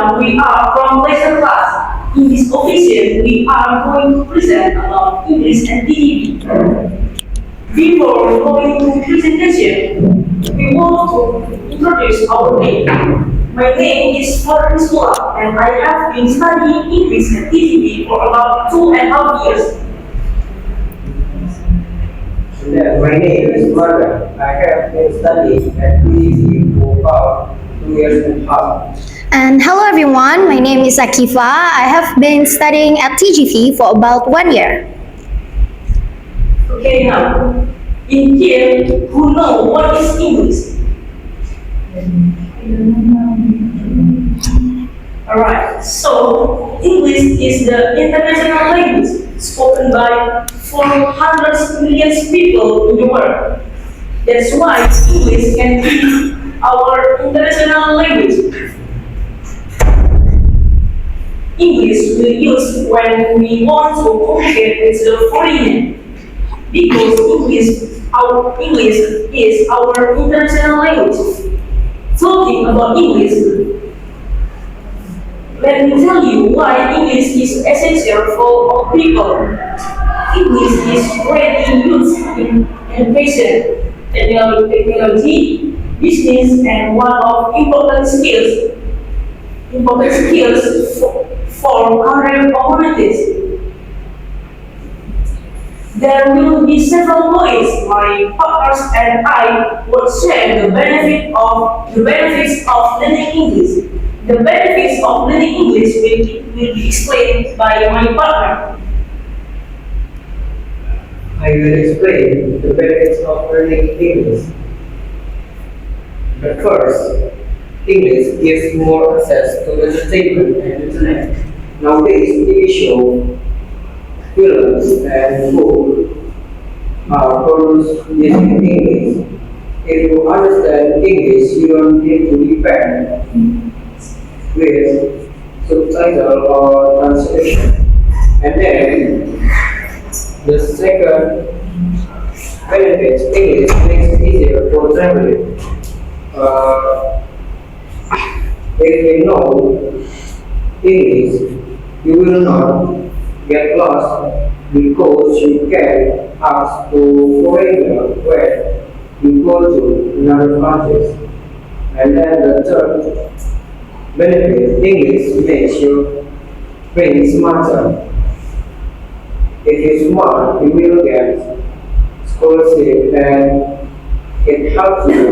everyone, we are from Leicester class. In this occasion, we are going to present about English and TDB. Before going to presentation, we want to introduce our name. My name is Florence and I have been studying English and TDB for about 2.5 years. My name is Margaret. I have been studying at PGC for about 2 years and a half. And hello everyone, my name is Akifa. I have been studying at TGV for about 1 year. Okay, now, in here, who know what is English? Alright, so English is the international language spoken by 400 million people in the world. That's why English can be our international language. English we use when we want to communicate with the foreigner, because English is our international language. Talking about English, let me tell you why English is essential for all people. English is greatly used in education, technology, business, and one of important skills for career opportunities. There will be several points my partners and I will share the benefits of learning English. The benefits of learning English will be explained by my partner. I will explain the benefits of learning English. But first, English gives more access to entertainment and internet. Nowadays, TV shows, films, and books are produced using English. If you understand English, you don't need to depend with subtitle or translation. And then, the second benefit, English makes it easier for traveling. If you know English, you will not get lost because you can ask to foreigner where you go to in other countries. And then the third benefit, English makes your brain smarter. If you're smart, you will get scholarship and it helps you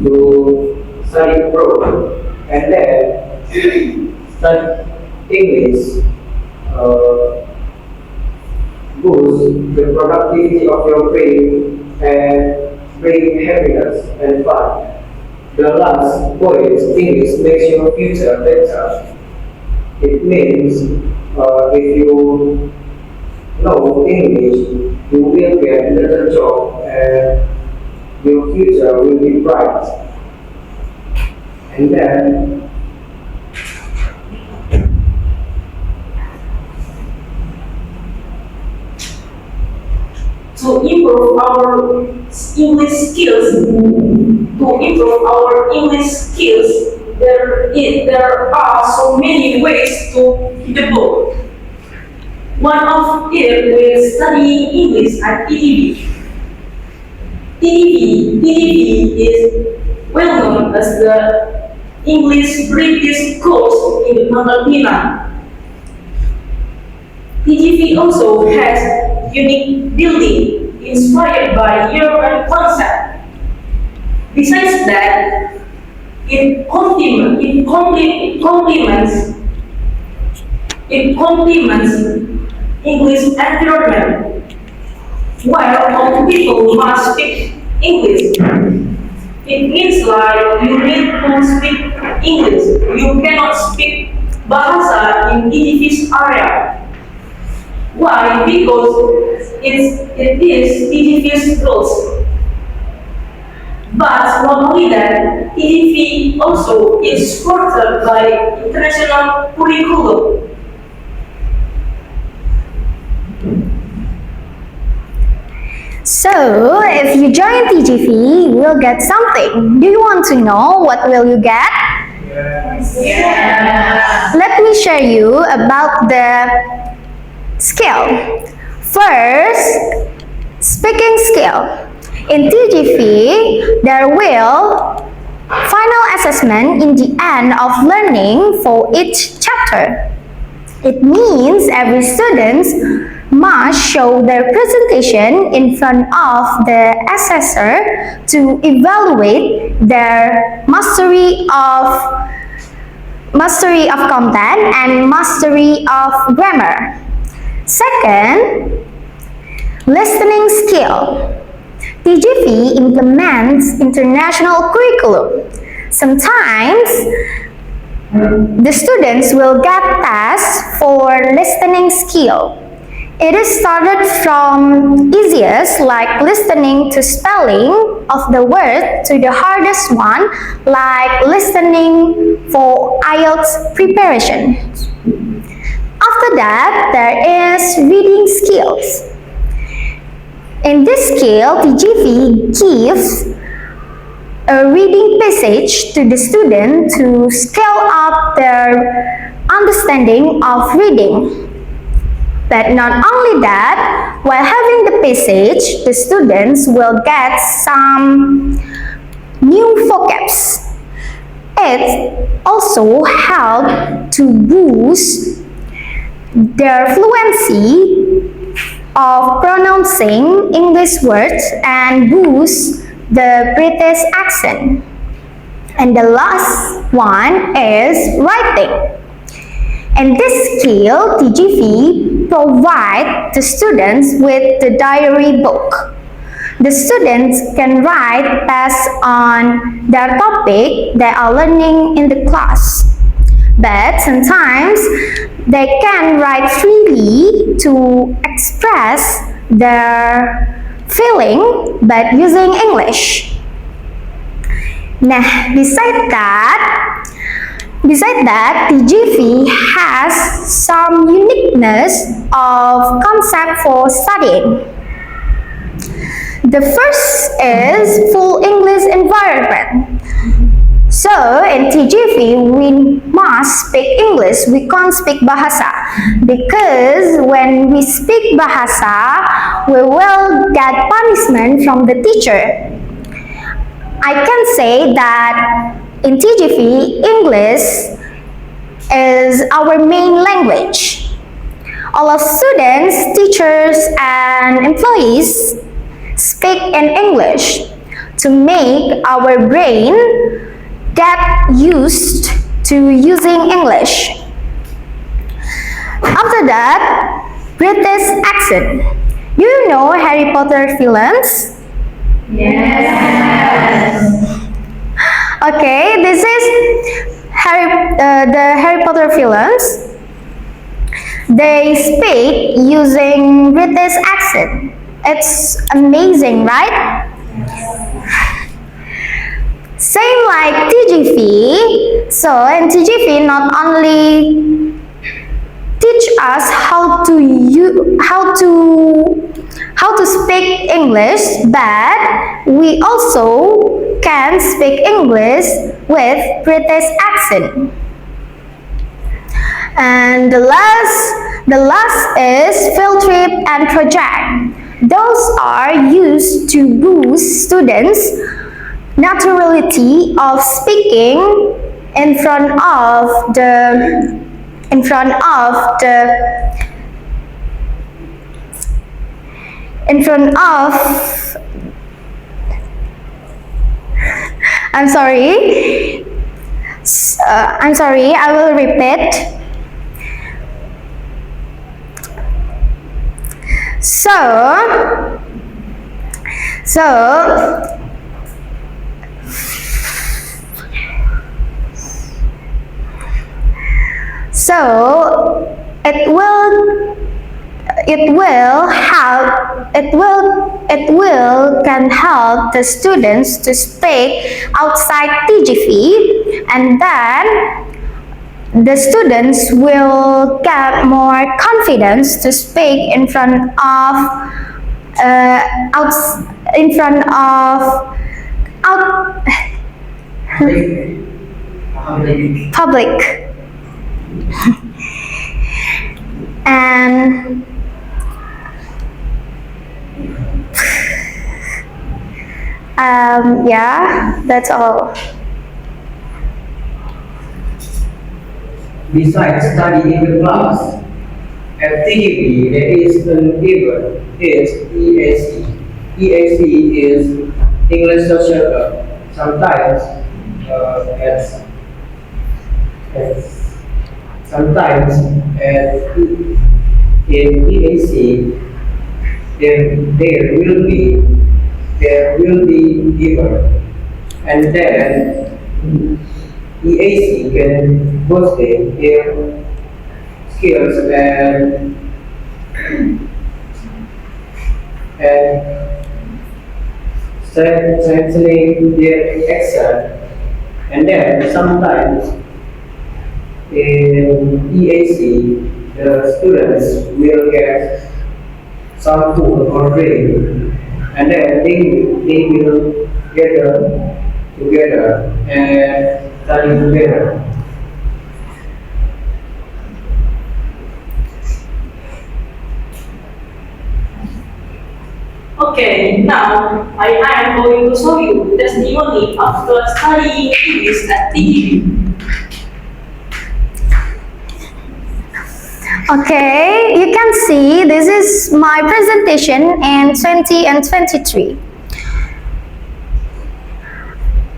to study abroad. And then study English boosts the productivity of your brain and bring happiness and fun. The last point, English makes your future better. It means if you know English, you will get a better job and your future will be bright. And then To improve our English skills, there are so many ways to develop. One of it is studying English at TDB. TDB is well known as the English British course in Filipina. TGV also has unique building inspired by European concept. Besides that, it complements English environment, while all people must speak English. It means like you need to speak English. You cannot speak Bahasa in TGV's area. Why? Because it is TGV's rules. But not only that, TGV also is supported by international curriculum. So, if you join TGV, you will get something. Do you want to know what will you get? Yes. Yeah. share you about the skill. First, speaking skill. In TGV, there will final assessment in the end of learning for each chapter. It means every student must show their presentation in front of the assessor to evaluate their mastery of content and mastery of grammar. Second, listening skill. TGV implements international curriculum. Sometimes the students will get tests for listening skill. It is started from easiest like listening to spelling of the word to the hardest one like listening for IELTS preparation. After that, there is reading skills. In this skill, TGV gives a reading passage to the student to scale up their understanding of reading. But not only that, while having the passage, the students will get some new vocabs. It also helps to boost their fluency of pronouncing English words and boost the British accent. And the last one is writing. In this skill, TGV provides the students with the diary book. The students can write based on their topic they are learning in the class. But sometimes they can write freely to express their feeling but using English. Nah, besides that, TGV has some uniqueness of concept for studying. The first is full English environment. So in TGV, we must speak English. We can't speak Bahasa because when we speak Bahasa, we will get punishment from the teacher. I can say that in TGV, English is our main language. All of students, teachers, and employees speak in English to make our brain get used to using English. After that, British accent. You know Harry Potter villains? Yes. Okay, this is the Harry Potter villains. They speak using British accent. It's amazing, right? Same like TGV. So in TGV, not only teach us how to speak English, but we also can speak English with British accent. And the last is field trip and project. Those are used to boost students' naturality of speaking in front of the I'm sorry, I will repeat. So it can help the students to speak outside TGV, and then the students will get more confidence to speak in front of public. And yeah, that's all. Besides studying in the class, activity that is unable is EAC. EAC is English Social Club. Sometimes sometimes at in EAC there will be giver, and then EAC can boost their skills and strengthening their excel. And then sometimes in EAC, the students will get some food or drink, and then they will gather together and study together. Okay, now I am going to show you the testimony after studying English at TGV. Okay, you can see this is my presentation in 20 and 23.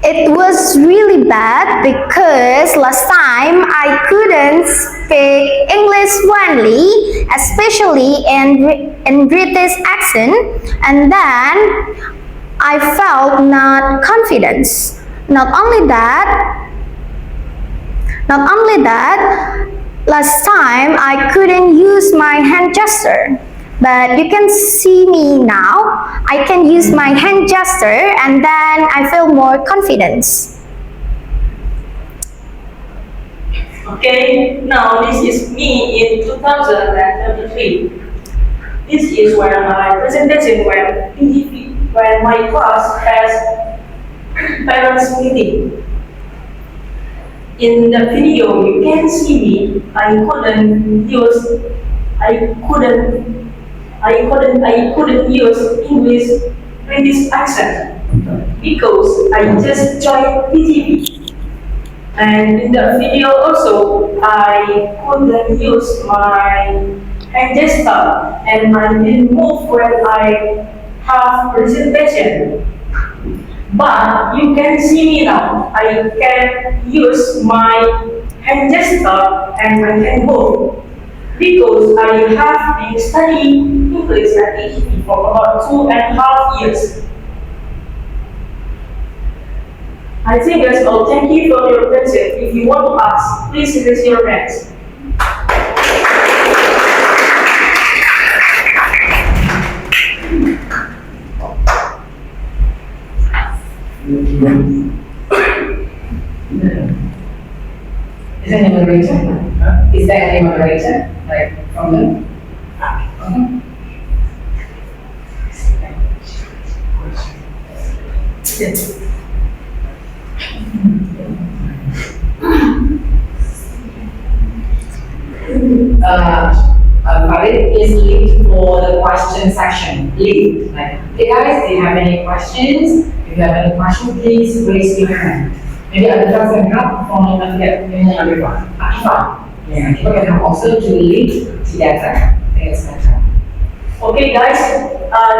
It was really bad because last time I couldn't speak English fluently, especially in British accent, and then I felt not confident. Not only that, last time I couldn't use my hand gesture. But you can see me now. I can use my hand gesture and then I feel more confidence. Okay, now this is me in 2023. This is where my presentation when my class has parents meeting. In the video, you can see me. I couldn't use English British accent because I just joined PTV. And in the video also, I couldn't use my hand gesture and I didn't move when I have presentation. But you can see me now. I can use my hand gesture and I can move because I have been studying English at PTV for about 2.5 years. I think that's all. Thank you for your attention. If you want to ask, please raise your hands. Is there any moderator? Is there any moderator? Like from them? Yes. Farid, please lead for the question section. Lead. Like, hey guys, do you have any questions? If you have any questions, please raise your hand. Maybe ada yang help from everyone. Akifa. Yeah, people can help also to lead the data. I think it's better. Okay, guys,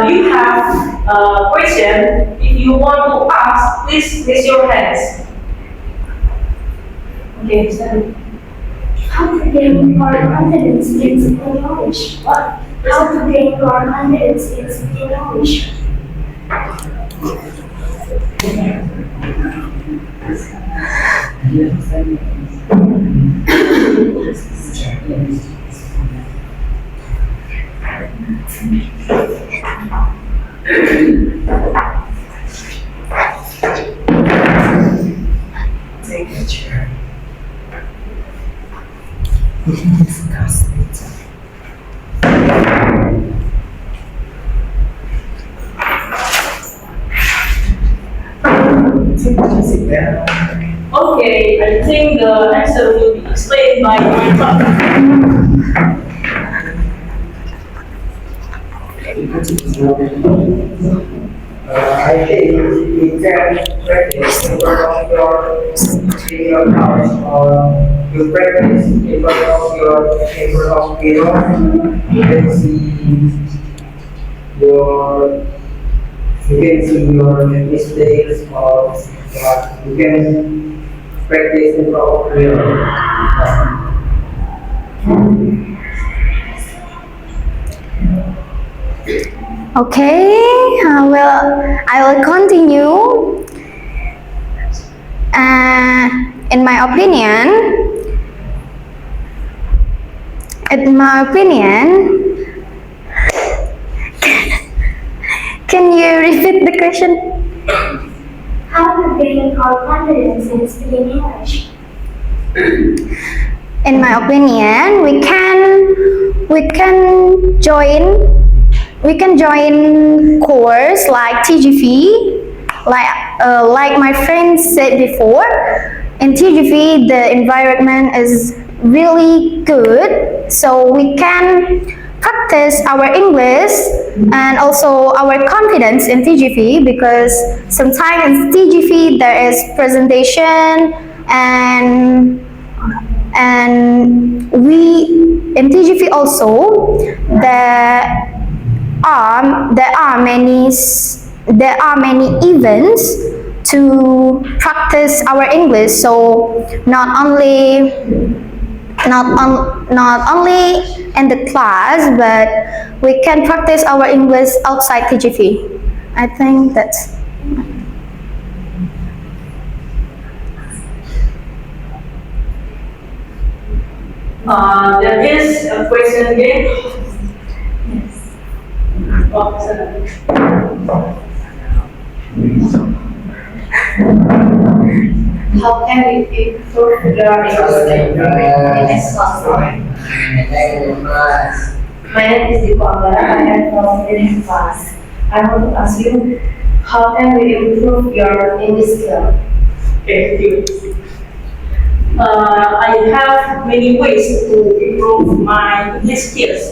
you have a question. If you want to ask, please raise your hands. Okay, Sally. How to gain more confidence in speaking English? What? How to gain more confidence in speaking English? Take a chair. Okay, I think the answer will be explained by my father. I think you can practice in front of your house or you practice in front of your mirror. You can see your mistakes or you can practice in front of mirror. Okay, I will continue. In my opinion, can you repeat the question? How to gain our confidence in speaking English? In my opinion, we can join course like TGV, like my friend said before. In TGV, the environment is really good, so we can practice our English and also our confidence in TGV, because sometimes in TGV there is presentation and we in TGV also there are many events to practice our English. So not only in the class, but we can practice our English outside TGV. I think that's. There is a question again. Oh, sorry. How can we improve your English in next class? My name is Deepa Ambara. I am from the next class. I want to ask you, how can we improve your English skill? Okay, thank you. I have many ways to improve my English skills,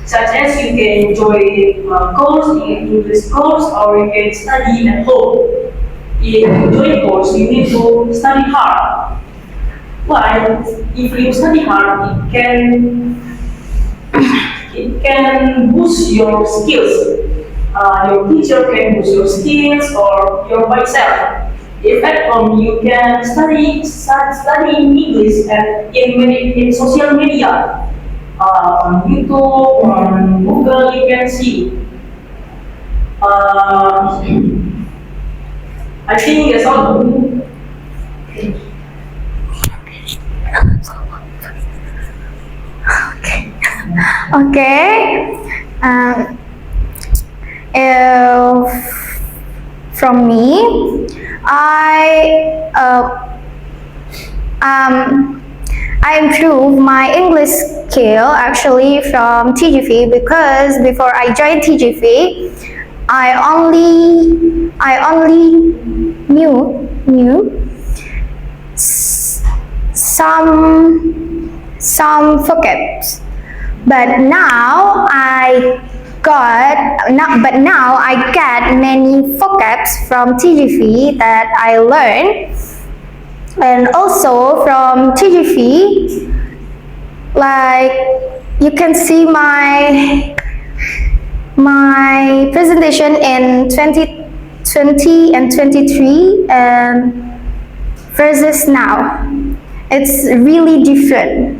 such as you can join course in English course, or you can study at home. If you join course, you need to study hard. But if you study hard, it can boost your skills. Your teacher can boost your skills or your myself. If at home you can study English and in social media, on YouTube, on Google, you can see. I think that's all. Okay. If from me, I improved my English skill actually from TGV, because before I joined TGV, I only knew some vocabs, but now I got many vocabs from TGV that I learned. And also from TGV, like you can see my presentation in 2020 and 23 and versus now. It's really different.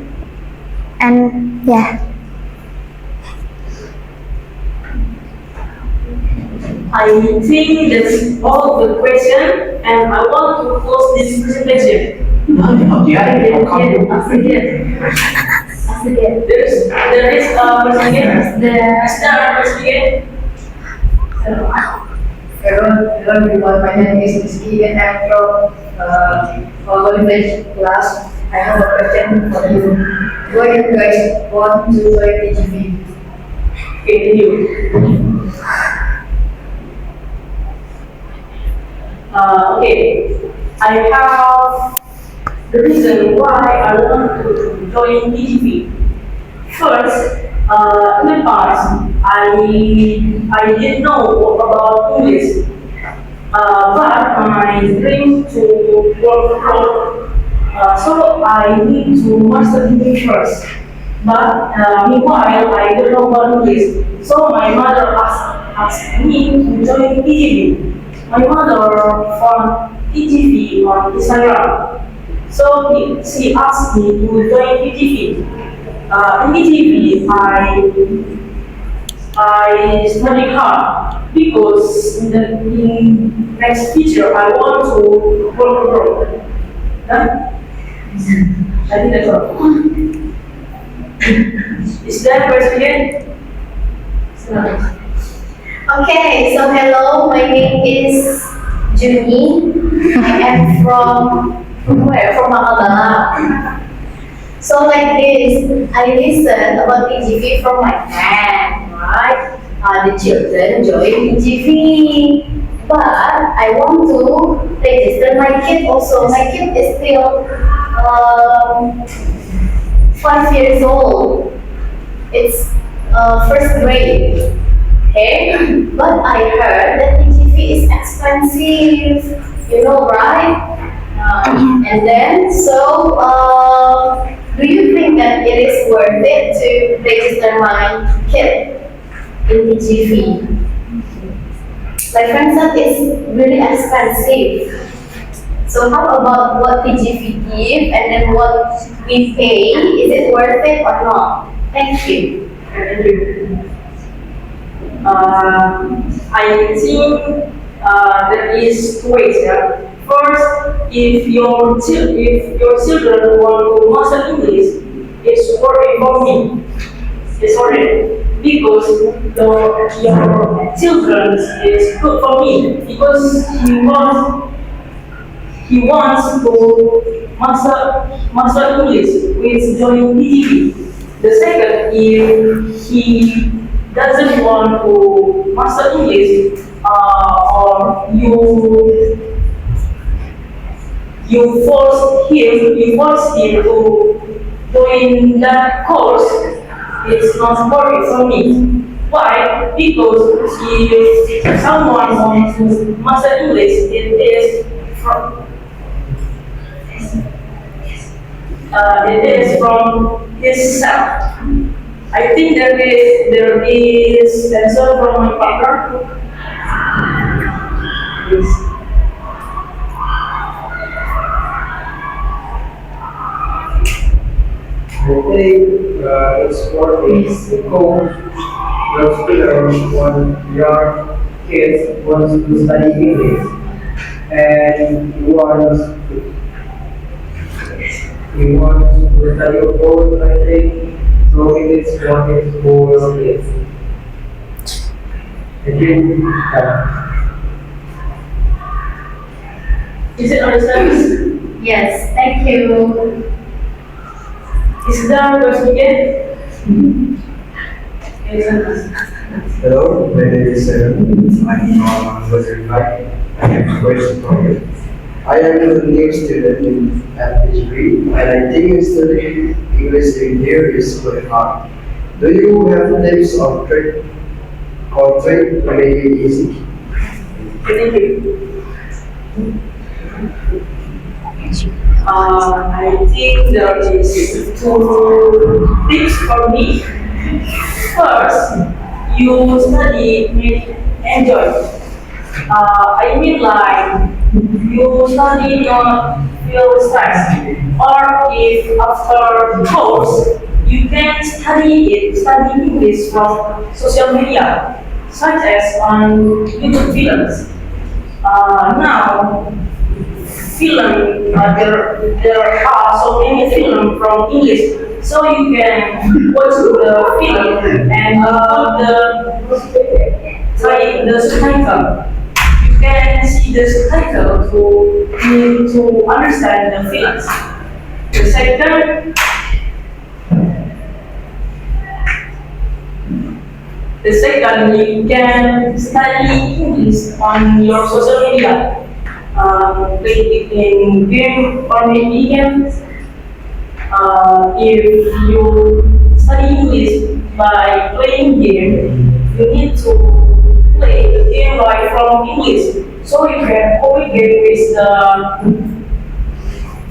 And yeah. I think that's all the question, and I want to close this presentation. There is a question again. Hello everyone, my name is Rizky and I'm from college class. I have a question for you. Why you guys want to join TGV? Okay, thank you. Okay, I have the reason why I want to join TGV. First, in the past, I didn't know about English, but my dream to work abroad, so I need to master English first. But meanwhile, I don't know about English, so my mother asked me to join TGV. My mother found TGV on Instagram, so she asked me to join TGV. In TGV, I study hard because in next future I want to work abroad. Huh? I think that's all. Is that question? Okay, so hello, my name is Juni. I am from where? From Makadala. So like this, I listen about TGV from my friend, right? The children join TGV, but I want to register my kid also. My kid is still 5 years old. It's first grade. Okay, but I heard that TGV is expensive, you know, right? And then, so do you think that it is worth it to register my kid in TGV? My friend said it's really expensive. So how about what TGV give and then what we pay? Is it worth it or not? Thank you. I think there is two ways. Yeah. First, if your children want to master English, it's working for me. It's working because your children is good for me because he wants to master English with joining PGP. The second, if he doesn't want to master English, or you force him to join that course, it's not working for me. Why? Because if someone wants to master English, it is from himself. I think there is answer from my partner. Yes. I think it's working because the students want your kids wants to study English and he wants to study abroad, I think, so it is working for your kids. I think Is it understand? Yes, thank you. Is there a question again? Yes, Hello, my name is I'm from Brazil. I have a question for you. I am a new student at PGP and I think studying English in here is very hard. Do you have tips or trick to make it easy? thank you. I think there is two tips for me. First, you study with enjoy. I mean like you study not feel stress, or if after course you can study English from social media, such as on YouTube films. Now there are so many films from English, so you can watch the film and the subtitle. You can see the subtitle to understand the films. The second, you can study English on your social media. Play in game or maybe games. If you study English by playing game, you need to play the game like from English. So you can communicate with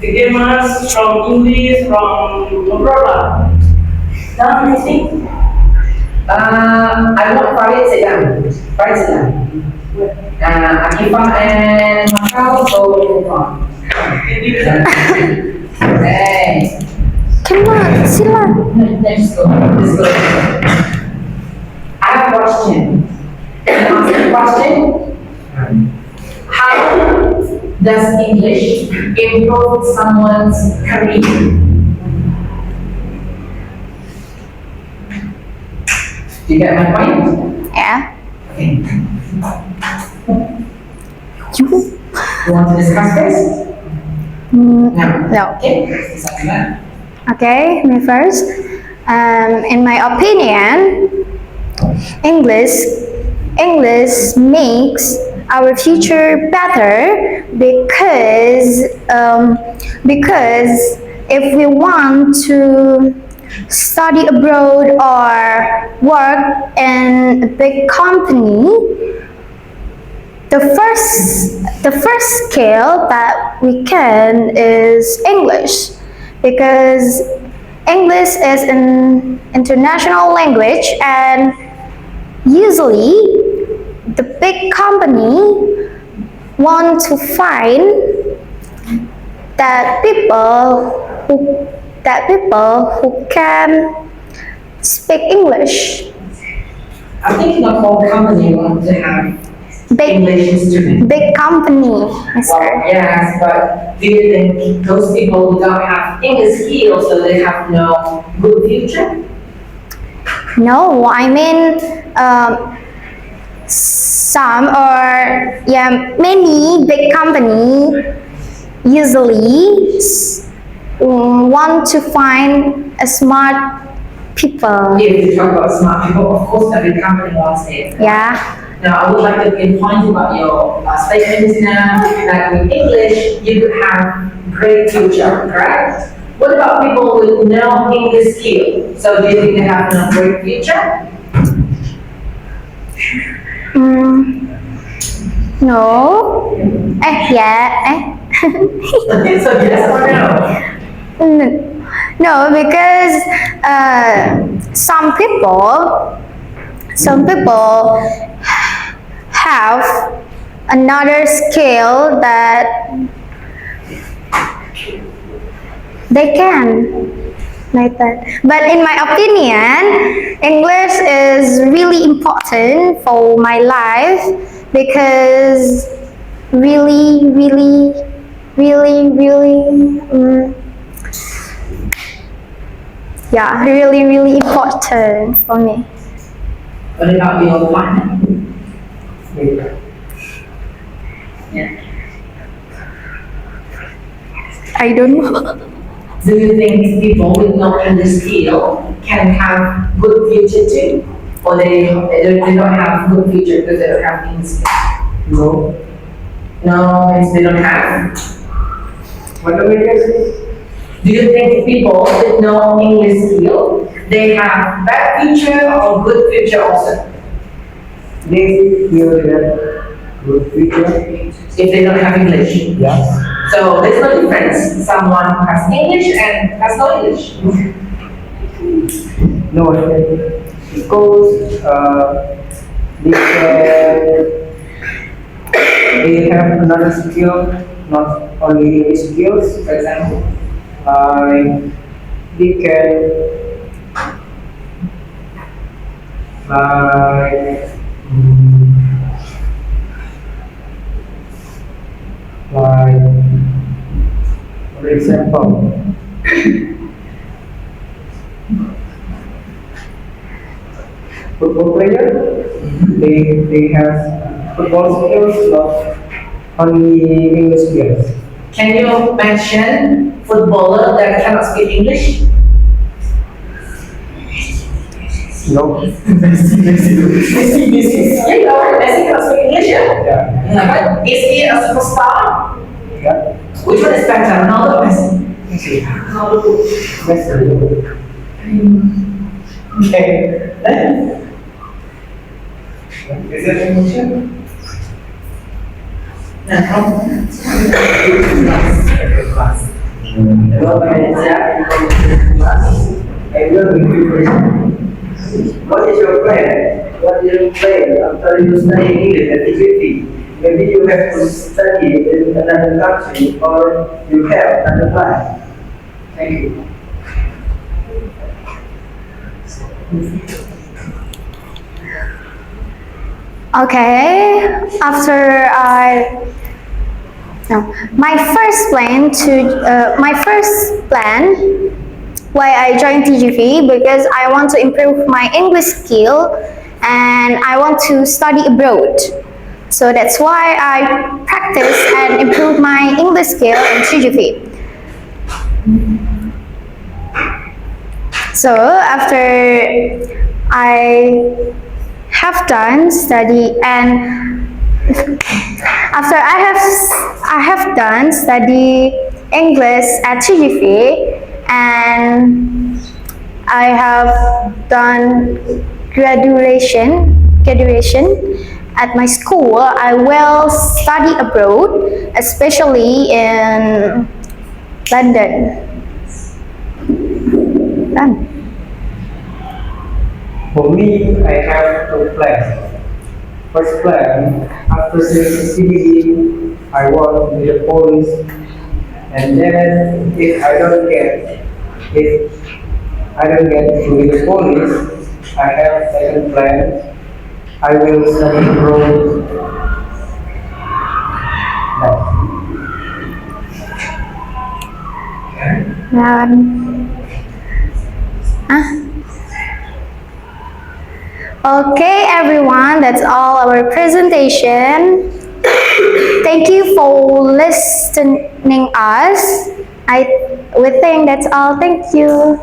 the gamers from English, from abroad. Don't you think? I want Farid sit down. Farid sit down. Akifah and Makau go on. Hey. Come on, sila. Let's go. Let's go. I have a question. Can I ask a question? How does English improve someone's career? Do you get my point? Yeah. Okay. You? You want to discuss this? No. No. Okay. Something like that. Okay, me first. In my opinion, English makes our future better because if we want to study abroad or work in a big company, the first skill that we can is English, because English is an international language, and usually the big company want to find that people who can speak English. I think not all company want to have English instrument. Big company, Well, mister. yes, but do you think those people who don't have English skills, so they have no good future? No, I mean some or many big company usually want to find a smart people. If you talk about smart people, of course every company wants it. Yeah. Now, I would like to pinpoint about your statements now that with English, you could have great future, correct? What about people with no English skill? So do you think they have no great future? No. Yeah. So yes or no? No, because some people have another skill that they can, like that. But in my opinion, English is really important for my life, because really really important for me. What about your partner? Yeah. I don't know. Do you think people with no English skill can have good future too? Or they don't have good future because they don't have English skill? No. No, means they don't have. What do we say? Do you think people with no English skill, they have bad future or good future also? They feel that good future. If they don't have English. Yes. So there's no difference. Someone who has English and has no English. No, because they have another skill, not only English skills. For example, They can for example, football player, they have football skills, not only English skills. can you mention footballer that cannot speak English? No. Messi. Yeah, you know, Messi cannot speak English, yeah? Yeah. But is he a superstar? Yeah. Which one is better, Ronaldo or Messi? Messi. Okay. Is there any question? Hello, my name is Jack. I will give you a question. What is your plan? What is your plan after you study English at TGP? Maybe you have to study in another country or you have another plan. Thank you. Okay, after I no, my first plan why I joined TGV because I want to improve my English skill and I want to study abroad. So that's why I practice and improve my English skill in TGV. So after I have done study and after I have done study English at TGV and I have done graduation at my school, I will study abroad, especially in London. Done. For me, I have two plans. First plan, after finishing CBE, I want to be a police. And then, if I don't get to be the police, I have second plan. I will study abroad. Okay, everyone, that's all our presentation. Thank you for listening us. We think that's all. Thank you.